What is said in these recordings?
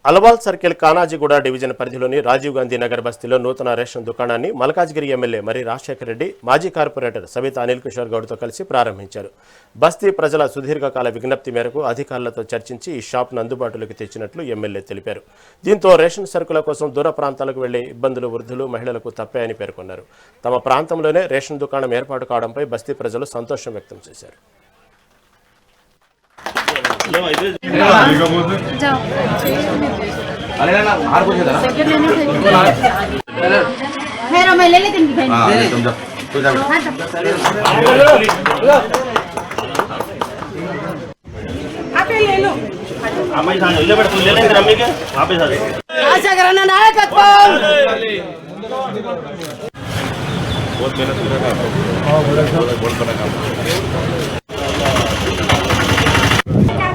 Alwal circle Kanajiguda division పరిధిలోని రాజీవ్ గాంధీ నగర్ బస్తీలో నూతన రేషన్ దుకాణాన్ని మల్కాజ్గిరి ఎమ్మెల్యే మరి రాజశేఖర్ రెడ్డి మాజీ కార్పొరేటర్ సబితా అనిల్ కిషోర్ గౌడ్తో కలిసి ప్రారంభించారు. బస్తీ ప్రజల సుదీర్ఘకాల విజ్ఞప్తి మేరకు అధికారులతో చర్చించి ఈ షాప్ను అందుబాటులోకి తెచ్చినట్లు ఎమ్మెల్యే తెలిపారు. దీంతో రేషన్ సరుకుల కోసం దూర ప్రాంతాలకు వెళ్లే ఇబ్బందులు వృద్ధులు మహిళలకు తప్పాయని పేర్కొన్నారు. తమ ప్రాంతంలోనే రేషన్ దుకాణం ఏర్పాటు కావడంపై బస్తీ ప్రజలు సంతోషం వ్యక్తం చేశారు.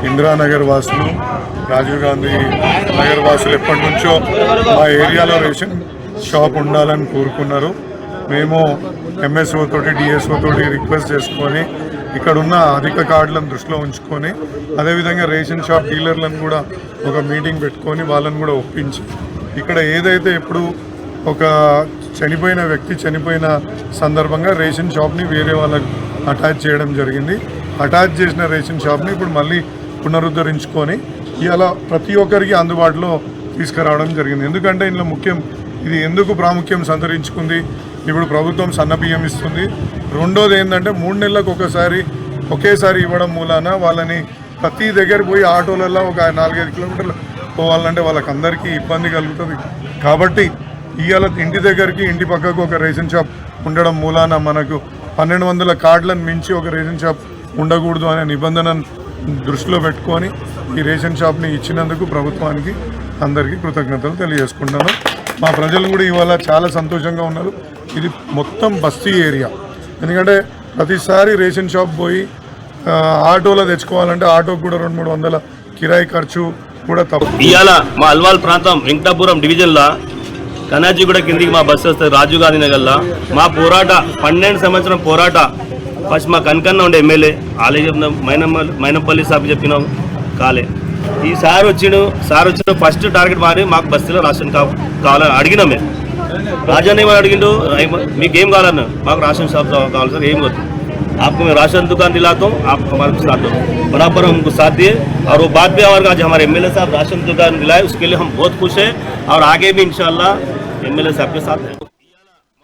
ఇందిరానగర్ వాసులు, రాజీవ్ గాంధీ నగర్ వాసులు ఎప్పటి నుంచో మా ఏరియాలో రేషన్ షాప్ ఉండాలని కోరుకున్నారు. మేము ఎంఎస్ఓ తోటి డిఎస్ఓ తోటి రిక్వెస్ట్ చేసుకొని ఇక్కడున్న అధిక కార్డులను దృష్టిలో ఉంచుకొని అదేవిధంగా రేషన్ షాప్ డీలర్లను కూడా ఒక మీటింగ్ పెట్టుకొని వాళ్ళని కూడా ఒప్పించి ఇక్కడ ఏదైతే ఇప్పుడు ఒక చనిపోయిన వ్యక్తి చనిపోయిన సందర్భంగా రేషన్ షాప్ని వేరే వాళ్ళకి అటాచ్ చేయడం జరిగింది. అటాచ్ చేసిన రేషన్ షాప్ని ఇప్పుడు మళ్ళీ పునరుద్ధరించుకొని ఇలా ప్రతి ఒక్కరికి అందుబాటులో తీసుకురావడం జరిగింది. ఎందుకంటే ఇందులో ముఖ్యం ఇది ఎందుకు ప్రాముఖ్యం సంతరించుకుంది, ఇప్పుడు ప్రభుత్వం సన్న బియ్యం ఇస్తుంది. రెండోది ఏంటంటే 3 నెలలకు ఒకేసారి ఇవ్వడం మూలాన వాళ్ళని ప్రతి దగ్గర పోయి ఆటోలలో ఒక 4-5 కిలోమీటర్లు పోవాలంటే వాళ్ళకందరికీ ఇబ్బంది కలుగుతుంది. కాబట్టి ఇవాళ ఇంటి దగ్గరికి ఇంటి పక్కకు ఒక రేషన్ షాప్ ఉండడం మూలాన మనకు 1200 కార్డులను మించి ఒక రేషన్ షాప్ ఉండకూడదు అనే నిబంధనను దృష్టిలో పెట్టుకొని ఈ రేషన్ షాప్ని ఇచ్చినందుకు ప్రభుత్వానికి అందరికీ కృతజ్ఞతలు తెలియజేసుకుంటాను. మా ప్రజలు కూడా ఇవాళ చాలా సంతోషంగా ఉన్నారు. ఇది మొత్తం బస్తీ ఏరియా. ఎందుకంటే ప్రతిసారి రేషన్ షాప్ పోయి ఆటోలో తెచ్చుకోవాలంటే ఆటోకు కూడా 200-300 కిరాయి ఖర్చు కూడా తప్పు. ఇవాళ మా అల్వాల్ ప్రాంతం వెంకటాపురం డివిజన్లో కనాజీగూడ కిందికి మా బస్సు వస్తుంది రాజీవ్ గాంధీ నగర్లో. మా పోరాట 12 సంవత్సరం పోరాట ఫస్ట్ మా కనకన్న ఉండే ఎమ్మెల్యే ఆలే చెప్పినాం, మైనంపల్లి సాబ్ చెప్పినాం కాలే. ఈ సార్ వచ్చిన ఫస్ట్ టార్గెట్ మారి మాకు బస్తీలో రేషన్ కావాలని అడిగినాం. మేము రాజన్న ఏమని అడిగిండు, మీకేం కావాలన్నా మాకు రేషన్ షాప్ కావాలి సార్, ఏం వద్దు आपको मैं राशन दुकान दिलाता हूँ, आप हमारे साथ दो बराबर हमको साथ दिए. और वो बात भी और आज हमारे एमएलए साहब राशन दुकान दिलाए, उसके लिए हम बहुत खुश हैं और आगे भी इंशाल्लाह एमएलए साहब के साथ हैं.